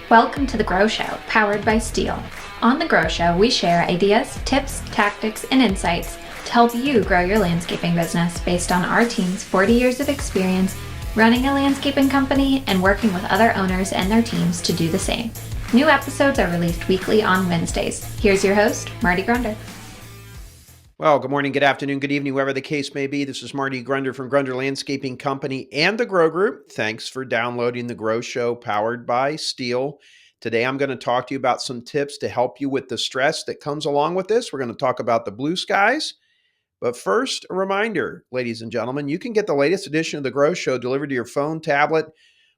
Welcome to The Grow Show, powered by Steel. On The Grow Show, we share ideas, tips, tactics, and insights to help you grow your landscaping business based on our team's 40 years of experience running a landscaping company and working with other owners and their teams to do the same. New episodes are released weekly on Wednesdays. Here's your host, Marty Grunder. Well, good morning, good afternoon, good evening, wherever the case may be. This is Marty Grunder from Grunder Landscaping Company and the Grow Group. Thanks for downloading the Grow Show powered by Steel. Today, I'm going to talk to you about some tips to help you with the stress that comes along with this. We're going to talk about the blue skies. But first, a reminder, ladies and gentlemen, you can get the latest edition of the Grow Show delivered to your phone, tablet,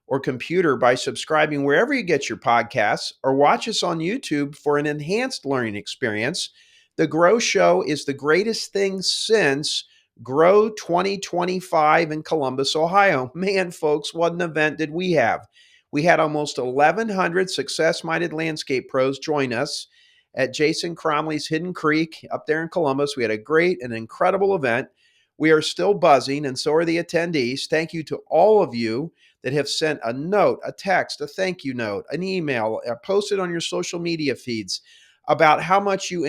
or computer by subscribing wherever you get your podcasts or watch us on YouTube for an enhanced learning experience. The Grow Show is the greatest thing since Grow 2025 in Columbus, Ohio. Man, folks, what an event did we have? We had almost 1,100 success-minded landscape pros join us at Jason Cromley's Hidden Creek up there in Columbus. We had a great and incredible event. We are still buzzing, and so are the attendees. Thank you to all of you that have sent a note, a text, a thank you note, an email, posted on your social media feeds about how much you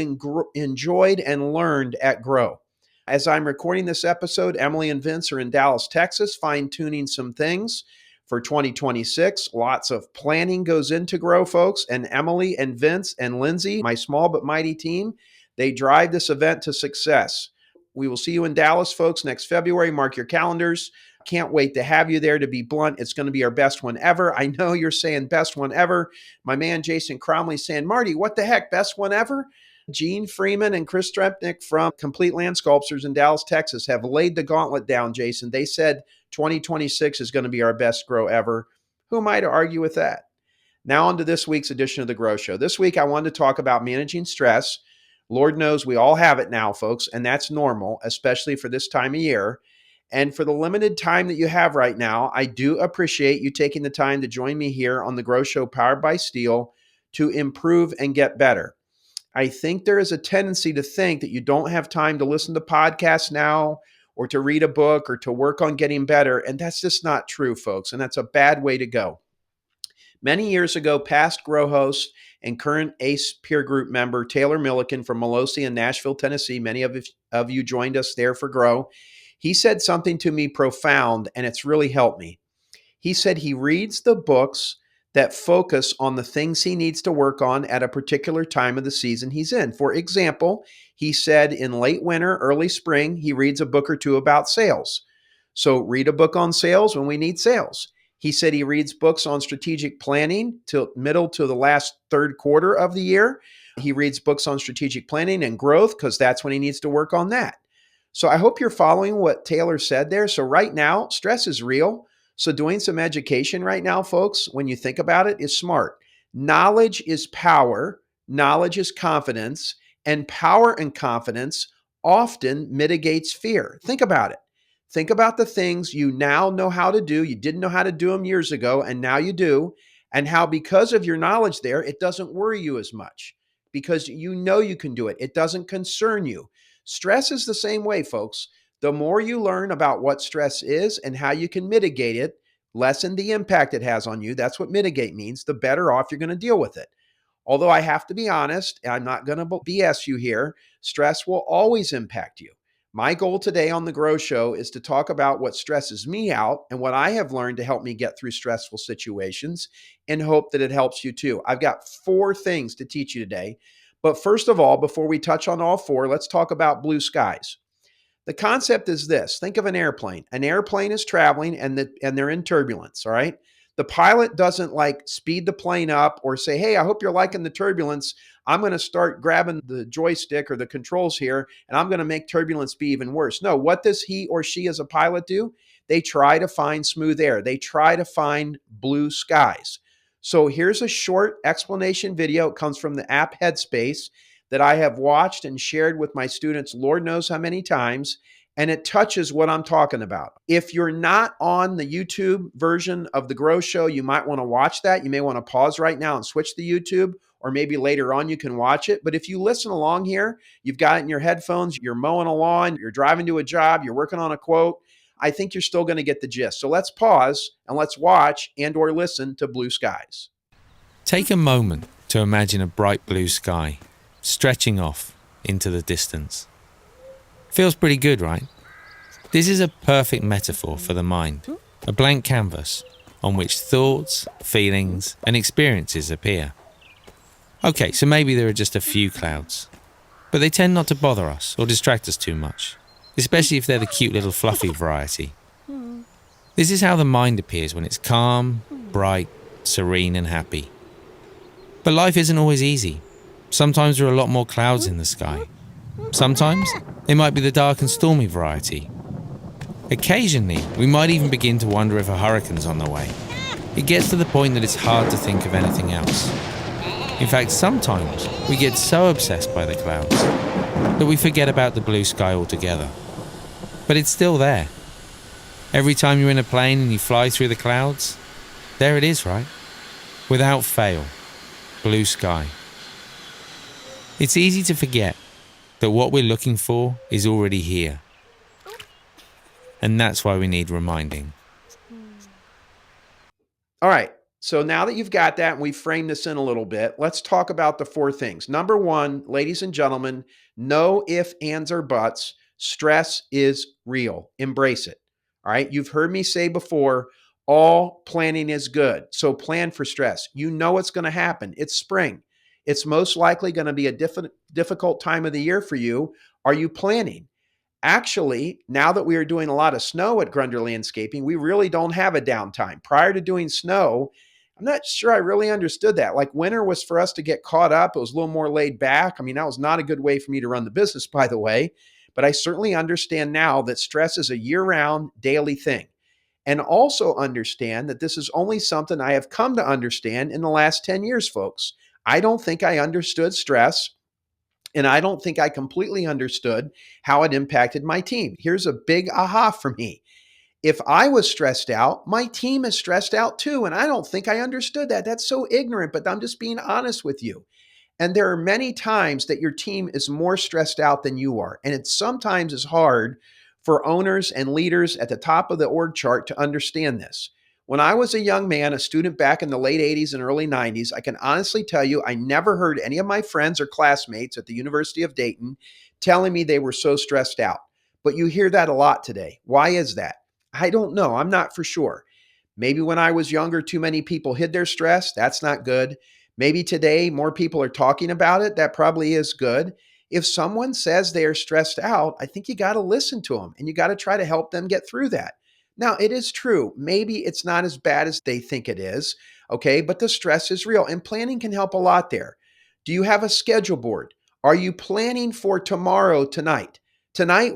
enjoyed and learned at Grow. As I'm recording this episode, Emily and Vince are in Dallas, Texas, fine-tuning some things for 2026. Lots of planning goes into Grow, folks, and Emily and Vince and Lindsay, my small but mighty team, they drive this event to success. We will see you in Dallas, folks, next February. Mark your calendars. Can't wait to have you there. To be blunt, it's going to be our best one ever. I know you're saying best one ever. My man Jason Cromley saying, Marty, what the heck, best one ever? Gene Freeman and Chris Strepnick from Complete Land Sculptures in Dallas, Texas have laid the gauntlet down, Jason. They said 2026 is going to be our best Grow ever. Who am I to argue with that? Now on to this week's edition of the Grow Show. This week I wanted to talk about managing stress. Lord knows we all have it now, folks, and that's normal, especially for this time of year. And for the limited time that you have right now, I do appreciate you taking the time to join me here on the Grow Show powered by Steel to improve and get better. I think there is a tendency to think that you don't have time to listen to podcasts now or to read a book or to work on getting better. And that's just not true, folks. And that's a bad way to go. Many years ago, past Grow host and current ACE peer group member Taylor Milliken from Melosi in Nashville, Tennessee, many of you joined us there for Grow. He said something to me profound, and it's really helped me. He said he reads the books that focus on the things he needs to work on at a particular time of the season he's in. For example, he said in late winter, early spring, he reads a book or two about sales. So read a book on sales when we need sales. He said he reads books on strategic planning till middle to the last third quarter of the year. He reads books on strategic planning and growth because that's when he needs to work on that. So I hope you're following what Taylor said there. So right now, stress is real. So doing some education right now, folks, when you think about it, is smart. Knowledge is power. Knowledge is confidence. And power and confidence often mitigates fear. Think about it. Think about the things you now know how to do. You didn't know how to do them years ago, and now you do. And how because of your knowledge there, it doesn't worry you as much because you know you can do it. It doesn't concern you. Stress is the same way, folks. The more you learn about what stress is and how you can mitigate it, lessen the impact it has on you, that's what mitigate means, the better off you're going to deal with it. Although I have to be honest, I'm not going to BS you here, stress will always impact you. My goal today on the Grow Show is to talk about what stresses me out and what I have learned to help me get through stressful situations and hope that it helps you too. I've got 4 things to teach you today. But first of all, before we touch on all 4, let's talk about blue skies. The concept is this. Think of an airplane. An airplane is traveling and they're in turbulence, all right? The pilot doesn't like speed the plane up or say, hey, I hope you're liking the turbulence. I'm going to start grabbing the joystick or the controls here, and I'm going to make turbulence be even worse. No, what does he or she as a pilot do? They try to find smooth air. They try to find blue skies. So here's a short explanation video. It comes from the app Headspace that I have watched and shared with my students, Lord knows how many times, and it touches what I'm talking about. If you're not on the YouTube version of The Grow Show, you might want to watch that. You may want to pause right now and switch to YouTube, or maybe later on you can watch it. But if you listen along here, you've got it in your headphones, you're mowing a lawn, you're driving to a job, you're working on a quote, I think you're still going to get the gist. So let's pause and let's watch and or listen to Blue Skies. Take a moment to imagine a bright blue sky, stretching off into the distance. Feels pretty good, right? This is a perfect metaphor for the mind, a blank canvas on which thoughts, feelings, and experiences appear. Okay, so maybe there are just a few clouds, but they tend not to bother us or distract us too much, especially if they're the cute little fluffy variety. This is how the mind appears when it's calm, bright, serene, and happy. But life isn't always easy. Sometimes there are a lot more clouds in the sky. Sometimes it might be the dark and stormy variety. Occasionally, we might even begin to wonder if a hurricane's on the way. It gets to the point that it's hard to think of anything else. In fact, sometimes we get so obsessed by the clouds that we forget about the blue sky altogether. But it's still there. Every time you're in a plane and you fly through the clouds, there it is, right? Without fail, blue sky. It's easy to forget that what we're looking for is already here. And that's why we need reminding. All right. So now that you've got that and we've framed this in a little bit, let's talk about the 4 things. Number 1, ladies and gentlemen, no ifs, ands, or buts. Stress is real. Embrace it. All right. You've heard me say before, all planning is good. So plan for stress. You know it's going to happen. It's spring. It's most likely going to be a difficult time of the year for you. Are you planning? Actually, now that we are doing a lot of snow at Grunder Landscaping, we really don't have a downtime. Prior to doing snow, I'm not sure I really understood that. Like winter was for us to get caught up. It was a little more laid back. I mean, that was not a good way for me to run the business, by the way. But I certainly understand now that stress is a year-round daily thing. And also understand that this is only something I have come to understand in the last 10 years, folks. I don't think I understood stress, and I don't think I completely understood how it impacted my team. Here's a big aha for me. If I was stressed out, my team is stressed out too. And I don't think I understood that. That's so ignorant, but I'm just being honest with you. And there are many times that your team is more stressed out than you are. And it sometimes is hard for owners and leaders at the top of the org chart to understand this. When I was a young man, a student back in the late 80s and early 90s, I can honestly tell you I never heard any of my friends or classmates at the University of Dayton telling me they were so stressed out. But you hear that a lot today. Why is that? I don't know. I'm not for sure. Maybe when I was younger, too many people hid their stress. That's not good. Maybe today more people are talking about it. That probably is good. If someone says they are stressed out, I think you got to listen to them and you got to try to help them get through that. Now, it is true. Maybe it's not as bad as they think it is, okay? But the stress is real and planning can help a lot there. Do you have a schedule board? Are you planning for tomorrow, tonight? Tonight,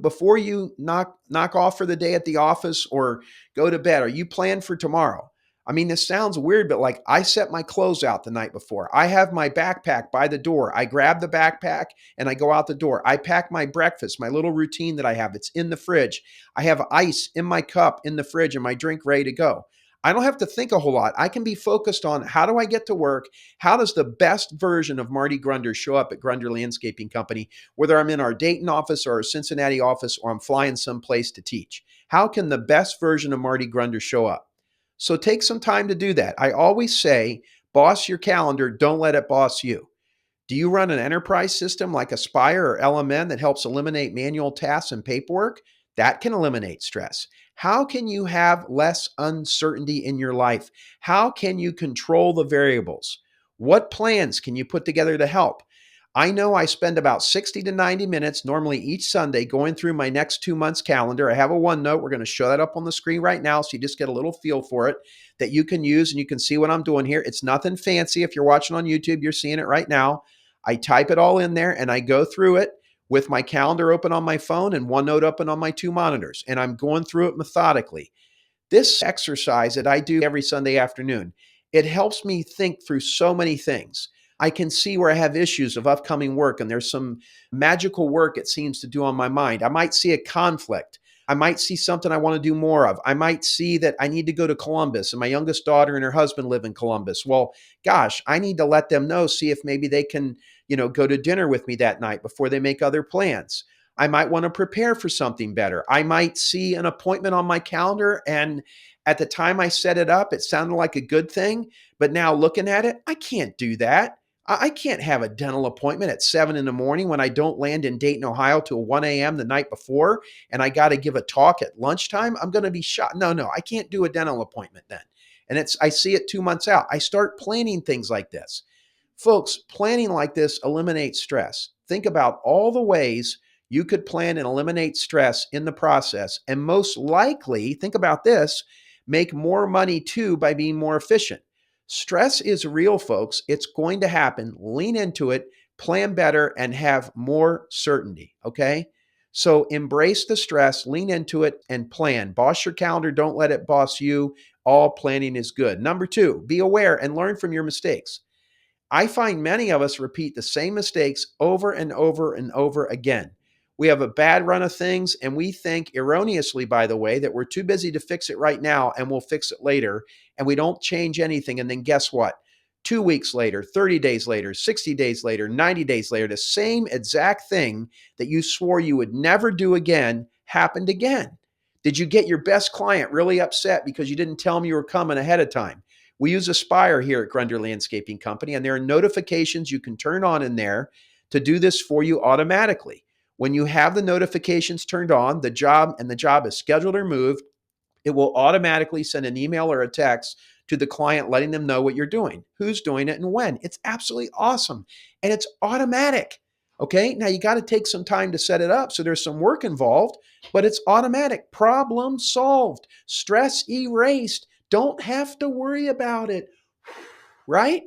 before you knock off for the day at the office or go to bed, are you planning for tomorrow? I mean, this sounds weird, but like I set my clothes out the night before. I have my backpack by the door. I grab the backpack and I go out the door. I pack my breakfast, my little routine that I have. It's in the fridge. I have ice in my cup in the fridge and my drink ready to go. I don't have to think a whole lot. I can be focused on how do I get to work? How does the best version of Marty Grunder show up at Grunder Landscaping Company, whether I'm in our Dayton office or our Cincinnati office or I'm flying someplace to teach? How can the best version of Marty Grunder show up? So take some time to do that. I always say, boss your calendar, don't let it boss you. Do you run an enterprise system like Aspire or LMN that helps eliminate manual tasks and paperwork? That can eliminate stress. How can you have less uncertainty in your life? How can you control the variables? What plans can you put together to help? I know I spend about 60 to 90 minutes normally each Sunday going through my next 2 months calendar. I have a OneNote. We're going to show that up on the screen right now so you just get a little feel for it that you can use and you can see what I'm doing here. It's nothing fancy. If you're watching on YouTube, you're seeing it right now. I type it all in there and I go through it with my calendar open on my phone and OneNote open on my 2 monitors. And I'm going through it methodically. This exercise that I do every Sunday afternoon, it helps me think through so many things. I can see where I have issues of upcoming work and there's some magical work it seems to do on my mind. I might see a conflict. I might see something I want to do more of. I might see that I need to go to Columbus and my youngest daughter and her husband live in Columbus. Well, gosh, I need to let them know, see if maybe they can, go to dinner with me that night before they make other plans. I might want to prepare for something better. I might see an appointment on my calendar, and at the time I set it up, it sounded like a good thing. But now looking at it, I can't do that. I can't have a dental appointment at 7 in the morning when I don't land in Dayton, Ohio till 1 a.m. the night before, and I got to give a talk at lunchtime. I'm going to be shot. No, I can't do a dental appointment then. And I see it 2 months out. I start planning things like this. Folks, planning like this eliminates stress. Think about all the ways you could plan and eliminate stress in the process. And most likely, think about this, make more money too by being more efficient. Stress is real, folks. It's going to happen. Lean into it, plan better, and have more certainty. Okay? So embrace the stress, lean into it, and plan. Boss your calendar. Don't let it boss you. All planning is good. Number 2, be aware and learn from your mistakes. I find many of us repeat the same mistakes over and over and over again. We have a bad run of things, and we think erroneously, by the way, that we're too busy to fix it right now and we'll fix it later. And we don't change anything. And then guess what? 2 weeks later, 30 days later, 60 days later, 90 days later, the same exact thing that you swore you would never do again happened again. Did you get your best client really upset because you didn't tell them you were coming ahead of time? We use Aspire here at Grunder Landscaping Company, and there are notifications you can turn on in there to do this for you automatically. When you have the notifications turned on, the job is scheduled or moved, it will automatically send an email or a text to the client letting them know what you're doing, who's doing it, and when. It's absolutely awesome. And it's automatic. Okay, now you got to take some time to set it up. So there's some work involved, but it's automatic. Problem solved. Stress erased. Don't have to worry about it. Right?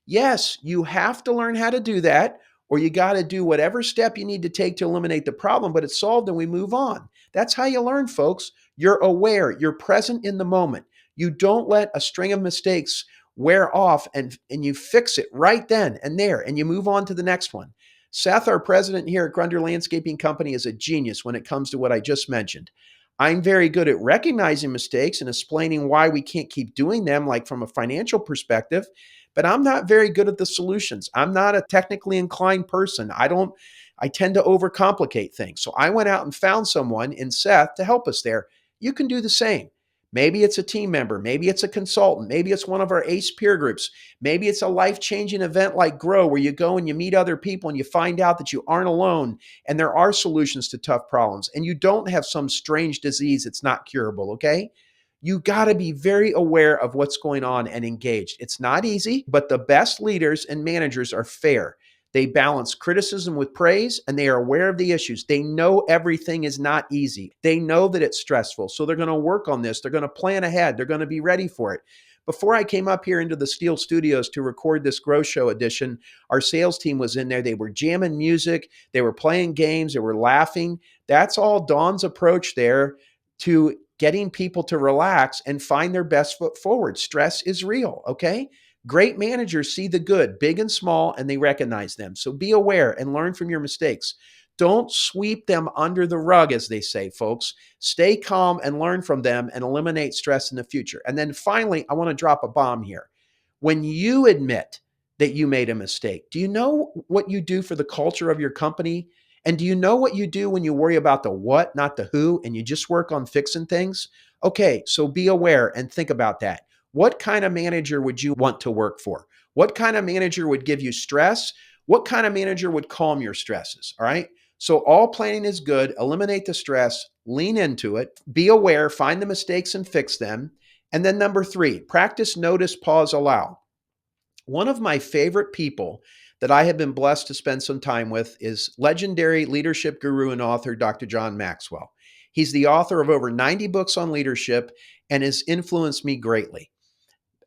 Yes, you have to learn how to do that, or you got to do whatever step you need to take to eliminate the problem, but it's solved and we move on. That's how you learn, folks. You're aware, you're present in the moment. You don't let a string of mistakes wear off and you fix it right then and there, and you move on to the next one. Seth, our president here at Grunder Landscaping Company, is a genius when it comes to what I just mentioned. I'm very good at recognizing mistakes and explaining why we can't keep doing them, like from a financial perspective, but I'm not very good at the solutions. I'm not a technically inclined person. I tend to overcomplicate things. So I went out and found someone in Seth to help us there. You can do the same. Maybe it's a team member. Maybe it's a consultant. Maybe it's one of our ACE peer groups. Maybe it's a life-changing event like Grow, where you go and you meet other people and you find out that you aren't alone and there are solutions to tough problems and you don't have some strange disease that's not curable, okay? You got to be very aware of what's going on and engaged. It's not easy, but the best leaders and managers are fair. They balance criticism with praise, and they are aware of the issues. They know everything is not easy. They know that it's stressful. So they're going to work on this. They're going to plan ahead. They're going to be ready for it. Before I came up here into the Steel Studios to record this Grow Show edition, our sales team was in there. They were jamming music. They were playing games. They were laughing. That's all Dawn's approach there to getting people to relax and find their best foot forward. Stress is real, okay? Great managers see the good, big and small, and they recognize them. So be aware and learn from your mistakes. Don't sweep them under the rug, as they say, folks. Stay calm and learn from them and eliminate stress in the future. And then finally, I want to drop a bomb here. When you admit that you made a mistake, do you know what you do for the culture of your company? And do you know what you do when you worry about the what, not the who, and you just work on fixing things? Okay, so be aware and think about that. What kind of manager would you want to work for? What kind of manager would give you stress? What kind of manager would calm your stresses? All right. So all planning is good. Eliminate the stress, lean into it, be aware, find the mistakes and fix them. And then number 3, practice, notice, pause, allow. One of my favorite people that I have been blessed to spend some time with is legendary leadership guru and author, Dr. John Maxwell. He's the author of over 90 books on leadership and has influenced me greatly.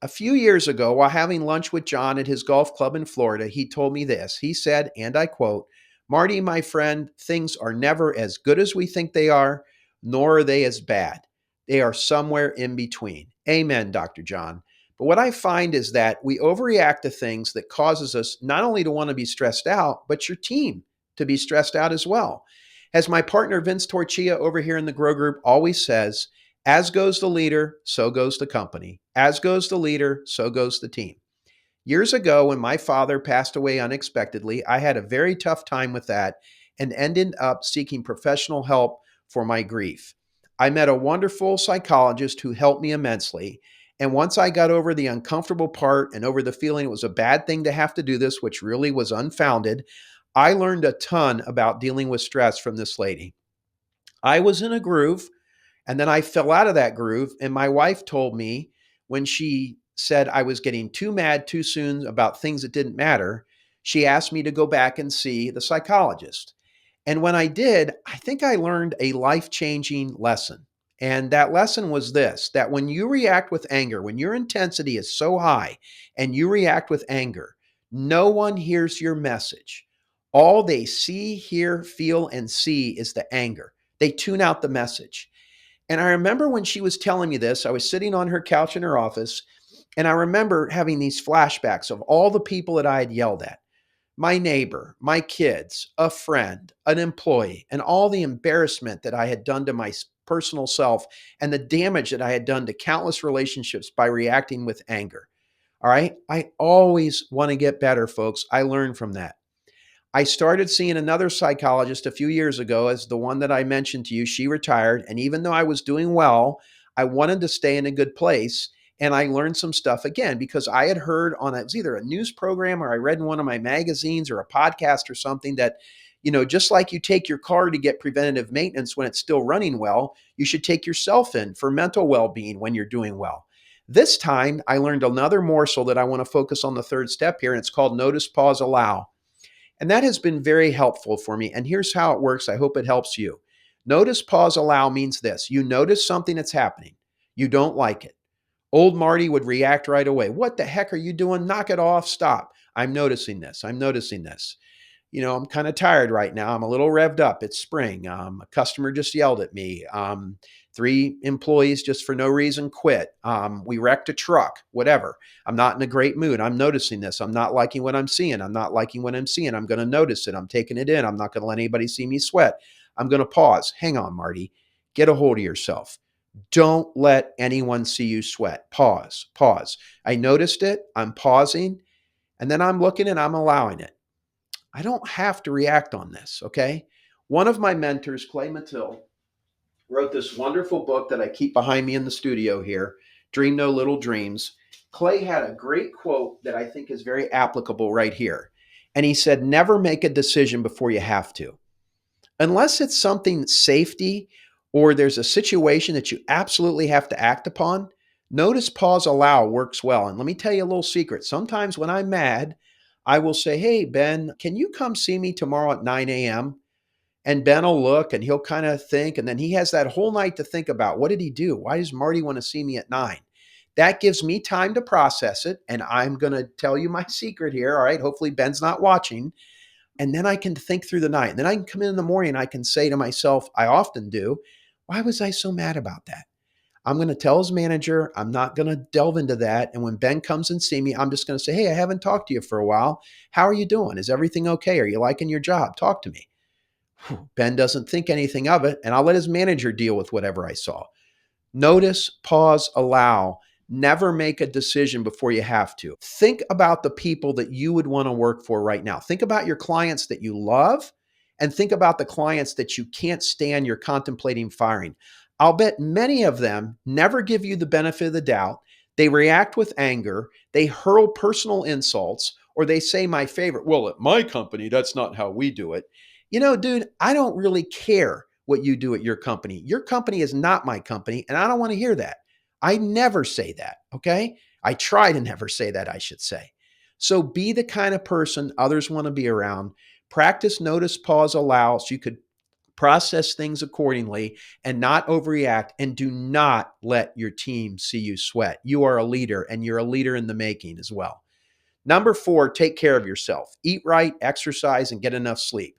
A few years ago, while having lunch with John at his golf club in Florida, he told me this. He said, and I quote, "Marty, my friend, things are never as good as we think they are, nor are they as bad. They are somewhere in between." Amen, Dr. John. But what I find is that we overreact to things that causes us not only to want to be stressed out, but your team to be stressed out as well. As my partner Vince Torchia over here in the Grow Group always says, as goes the leader, so goes the company. As goes the leader, so goes the team. Years ago, when my father passed away unexpectedly, I had a very tough time with that, and ended up seeking professional help for my grief. I met a wonderful psychologist who helped me immensely. And once I got over the uncomfortable part and over the feeling it was a bad thing to have to do this, which really was unfounded, I learned a ton about dealing with stress from this lady. I was in a groove and then I fell out of that groove. And my wife told me when she said I was getting too mad too soon about things that didn't matter, she asked me to go back and see the psychologist. And when I did, I think I learned a life changing lesson. And that lesson was this, that when you react with anger, when your intensity is so high and you react with anger, no one hears your message. All they see, hear, feel, and see is the anger. They tune out the message. And I remember when she was telling me this, I was sitting on her couch in her office, and I remember having these flashbacks of all the people that I had yelled at, my neighbor, my kids, a friend, an employee, and all the embarrassment that I had done to my personal self and the damage that I had done to countless relationships by reacting with anger. All right. I always want to get better, folks. I learned from that. I started seeing another psychologist a few years ago, as the one that I mentioned to you. She retired. And even though I was doing well, I wanted to stay in a good place. And I learned some stuff again because I had heard on it was either a news program or I read in one of my magazines or a podcast or something that, just like you take your car to get preventative maintenance when it's still running well, you should take yourself in for mental well being when you're doing well. This time, I learned another morsel that I want to focus on the third step here, and it's called Notice, Pause, Allow. And that has been very helpful for me. And here's how it works. I hope it helps you. Notice, pause, allow means this. You notice something that's happening. You don't like it. Old Marty would react right away. What the heck are you doing? Knock it off. Stop. I'm noticing this. I'm noticing this. I'm kind of tired right now. I'm a little revved up. It's spring. A customer just yelled at me. 3 employees just for no reason quit. We wrecked a truck, whatever. I'm not in a great mood. I'm noticing this. I'm not liking what I'm seeing. I'm not liking what I'm seeing. I'm going to notice it. I'm taking it in. I'm not going to let anybody see me sweat. I'm going to pause. Hang on, Marty. Get a hold of yourself. Don't let anyone see you sweat. Pause, pause. I noticed it. I'm pausing. And then I'm looking and I'm allowing it. I don't have to react on this, okay? One of my mentors, Clay Mathill, wrote this wonderful book that I keep behind me in the studio here, Dream No Little Dreams. Clay had a great quote that I think is very applicable right here. And he said, never make a decision before you have to. Unless it's something safety or there's a situation that you absolutely have to act upon, notice, pause, allow works well. And let me tell you a little secret. Sometimes when I'm mad, I will say, hey, Ben, can you come see me tomorrow at 9 a.m.? And Ben will look and he'll kind of think, and then he has that whole night to think about, what did he do? Why does Marty want to see me at 9? That gives me time to process it. And I'm going to tell you my secret here. All right. Hopefully Ben's not watching. And then I can think through the night. And then I can come in the morning and I can say to myself, I often do, why was I so mad about that? I'm going to tell his manager. I'm not going to delve into that. And when Ben comes and see me, I'm just going to say, hey, I haven't talked to you for a while. How are you doing? Is everything okay? Are you liking your job? Talk to me. Ben doesn't think anything of it. And I'll let his manager deal with whatever I saw. Notice, pause, allow. Never make a decision before you have to. Think about the people that you would want to work for right now. Think about your clients that you love and think about the clients that you can't stand, you're contemplating firing. I'll bet many of them never give you the benefit of the doubt. They react with anger. They hurl personal insults, or they say my favorite, well, at my company, that's not how we do it. Dude, I don't really care what you do at your company. Your company is not my company, and I don't want to hear that. I never say that, okay? I try to never say that, I should say. So be the kind of person others want to be around. Practice, notice, pause, allow, so you could process things accordingly and not overreact. And do not let your team see you sweat. You are a leader, and you're a leader in the making as well. Number 4, take care of yourself. Eat right, exercise, and get enough sleep.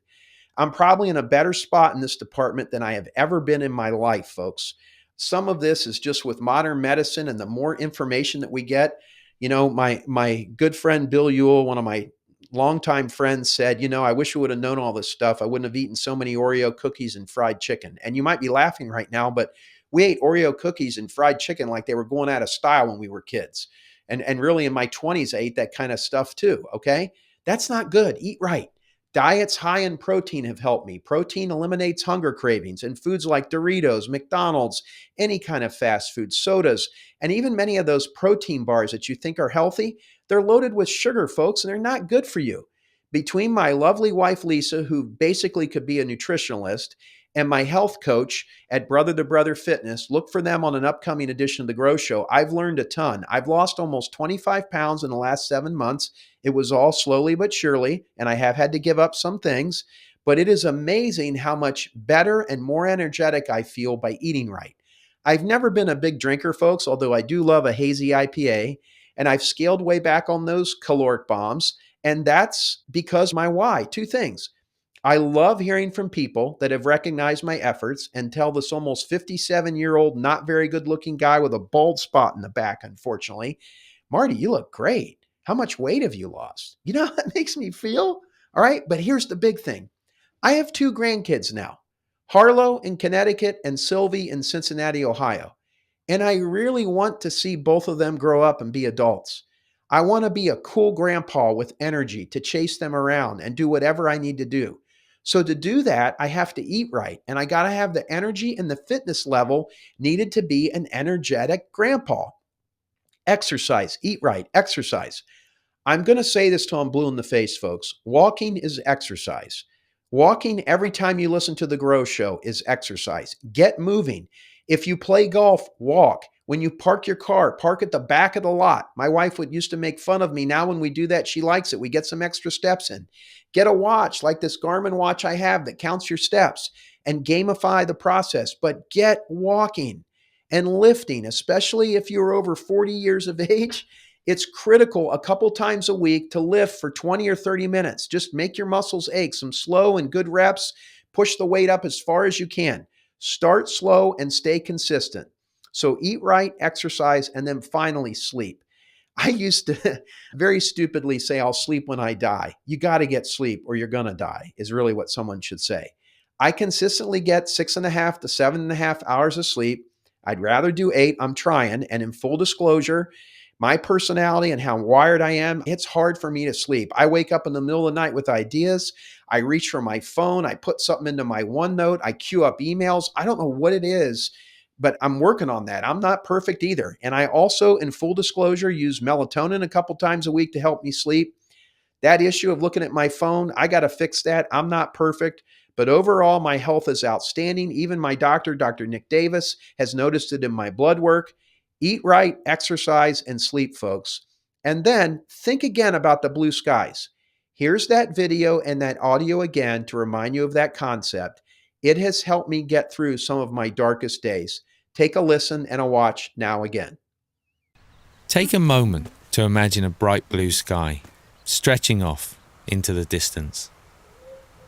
I'm probably in a better spot in this department than I have ever been in my life, folks. Some of this is just with modern medicine and the more information that we get. My good friend Bill Ewell, one of my longtime friends, said, I wish I would have known all this stuff. I wouldn't have eaten so many Oreo cookies and fried chicken. And you might be laughing right now, but we ate Oreo cookies and fried chicken like they were going out of style when we were kids. And really in my 20s, I ate that kind of stuff too, okay? That's not good. Eat right. Diets high in protein have helped me. Protein eliminates hunger cravings, and foods like Doritos, McDonald's, any kind of fast food, sodas, and even many of those protein bars that you think are healthy, they're loaded with sugar, folks, and they're not good for you. Between my lovely wife, Lisa, who basically could be a nutritionalist, and my health coach at Brother to Brother Fitness, look for them on an upcoming edition of The Grow Show. I've learned a ton. I've lost almost 25 pounds in the last 7 months. It was all slowly but surely, and I have had to give up some things, but it is amazing how much better and more energetic I feel by eating right. I've never been a big drinker, folks, although I do love a hazy IPA, and I've scaled way back on those caloric bombs, and that's because my why. Two things. I love hearing from people that have recognized my efforts and tell this almost 57-year-old, not very good looking guy with a bald spot in the back, unfortunately, Marty, you look great. How much weight have you lost? You know how that makes me feel? All right. But here's the big thing. I have two grandkids now, Harlow in Connecticut and Sylvie in Cincinnati, Ohio. And I really want to see both of them grow up and be adults. I want to be a cool grandpa with energy to chase them around and do whatever I need to do. So to do that, I have to eat right. And I got to have the energy and the fitness level needed to be an energetic grandpa. Exercise, eat right, exercise. I'm going to say this till I'm blue in the face, folks. Walking is exercise. Walking every time you listen to The Grow Show is exercise. Get moving. If you play golf, walk. When you park your car, park at the back of the lot. My wife used to make fun of me. Now when we do that, she likes it. We get some extra steps in. Get a watch like this Garmin watch I have that counts your steps and gamify the process. But get walking and lifting, especially if you're over 40 years of age. It's critical a couple times a week to lift for 20 or 30 minutes. Just make your muscles ache. Some slow and good reps. Push the weight up as far as you can. Start slow and stay consistent. So eat right, exercise, and then finally sleep. I used to very stupidly say, I'll sleep when I die. You got to get sleep or you're going to die, is really what someone should say. I consistently get 6.5 to 7.5 hours of sleep. I'd rather do 8. I'm trying. And in full disclosure, my personality and how wired I am, it's hard for me to sleep. I wake up in the middle of the night with ideas. I reach for my phone. I put something into my OneNote. I queue up emails. I don't know what it is, but I'm working on that. I'm not perfect either. And I also, in full disclosure, use melatonin a couple times a week to help me sleep. That issue of looking at my phone, I got to fix that. I'm not perfect, but overall, my health is outstanding. Even my doctor, Dr. Nick Davis, has noticed it in my blood work. Eat right, exercise, and sleep, folks. And then think again about the blue skies. Here's that video and that audio again to remind you of that concept. It has helped me get through some of my darkest days. Take a listen and a watch now again. Take a moment to imagine a bright blue sky stretching off into the distance.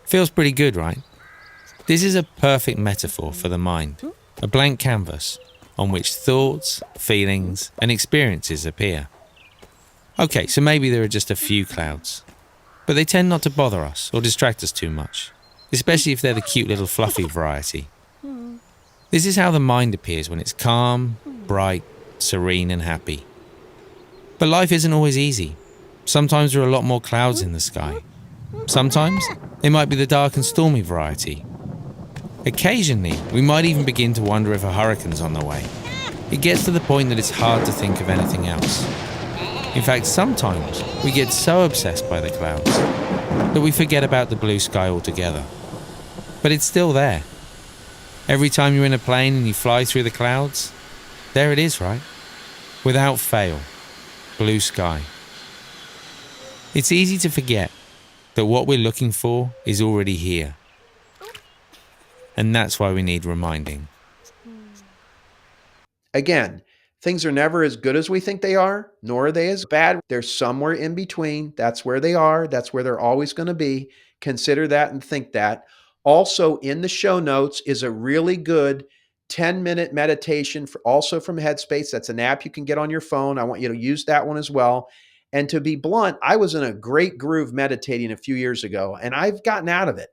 Feels pretty good, right? This is a perfect metaphor for the mind, a blank canvas on which thoughts, feelings, and experiences appear. Okay, so maybe there are just a few clouds, but they tend not to bother us or distract us too much, especially if they're the cute little fluffy variety. This is how the mind appears when it's calm, bright, serene, and happy. But life isn't always easy. Sometimes there are a lot more clouds in the sky. Sometimes it might be the dark and stormy variety. Occasionally, we might even begin to wonder if a hurricane's on the way. It gets to the point that it's hard to think of anything else. In fact, sometimes we get so obsessed by the clouds that we forget about the blue sky altogether. But it's still there. Every time you're in a plane and you fly through the clouds, there it is, right? Without fail, blue sky. It's easy to forget that what we're looking for is already here. And that's why we need reminding. Again, things are never as good as we think they are, nor are they as bad. They're somewhere in between. That's where they are. That's where they're always going to be. Consider that and think that. Also, in the show notes is a really good 10-minute meditation, also from Headspace. That's an app you can get on your phone. I want you to use that one as well. And to be blunt, I was in a great groove meditating a few years ago, and I've gotten out of it.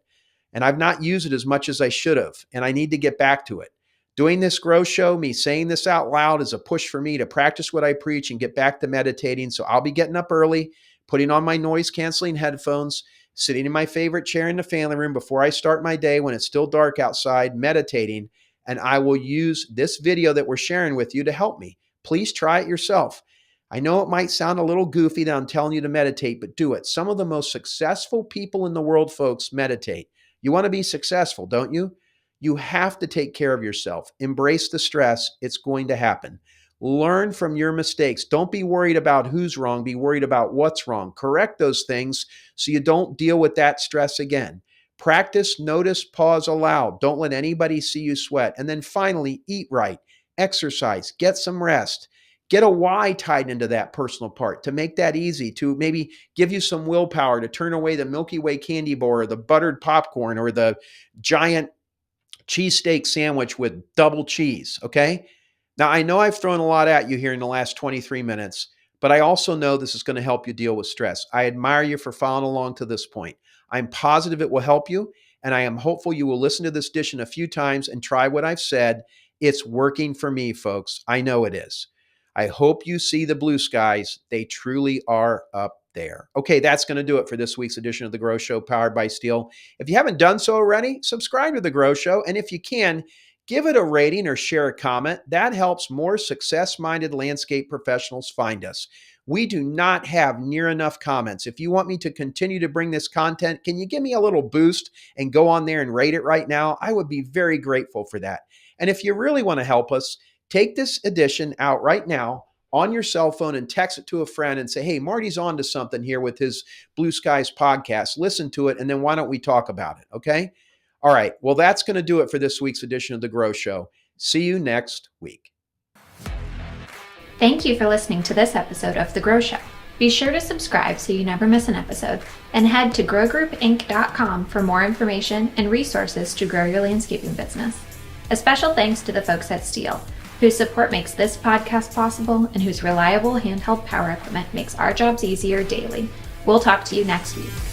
And I've not used it as much as I should have, and I need to get back to it. Doing this Grow Show, me saying this out loud, is a push for me to practice what I preach and get back to meditating. So I'll be getting up early, putting on my noise-canceling headphones, sitting in my favorite chair in the family room before I start my day when it's still dark outside, meditating, and I will use this video that we're sharing with you to help me. Please try it yourself. I know it might sound a little goofy that I'm telling you to meditate, but do it. Some of the most successful people in the world, folks, meditate. You want to be successful, don't you? You have to take care of yourself. Embrace the stress. It's going to happen. Learn from your mistakes. Don't be worried about who's wrong. Be worried about what's wrong. Correct those things so you don't deal with that stress again. Practice, notice, pause, allow. Don't let anybody see you sweat. And then finally, eat right, exercise, get some rest. Get a why tied into that personal part to make that easy, to maybe give you some willpower to turn away the Milky Way candy bar or the buttered popcorn or the giant cheesesteak sandwich with double cheese, okay? Now, I know I've thrown a lot at you here in the last 23 minutes, but I also know this is going to help you deal with stress. I admire you for following along to this point. I'm positive it will help you, and I am hopeful you will listen to this edition a few times and try what I've said. It's working for me, folks. I know it is. I hope you see the blue skies. They truly are up there. Okay, that's going to do it for this week's edition of The Grow Show, powered by Steel. If you haven't done so already, subscribe to The Grow Show, and if you can, give it a rating or share a comment. That helps more success-minded landscape professionals find us. We do not have near enough comments. If you want me to continue to bring this content, can you give me a little boost and go on there and rate it right now? I would be very grateful for that. And if you really want to help us, take this edition out right now on your cell phone and text it to a friend and say, hey, Marty's on to something here with his Blue Skies podcast. Listen to it, and then why don't we talk about it, okay? All right, well, that's going to do it for this week's edition of The Grow Show. See you next week. Thank you for listening to this episode of The Grow Show. Be sure to subscribe so you never miss an episode, and head to growgroupinc.com for more information and resources to grow your landscaping business. A special thanks to the folks at Steel, whose support makes this podcast possible and whose reliable handheld power equipment makes our jobs easier daily. We'll talk to you next week.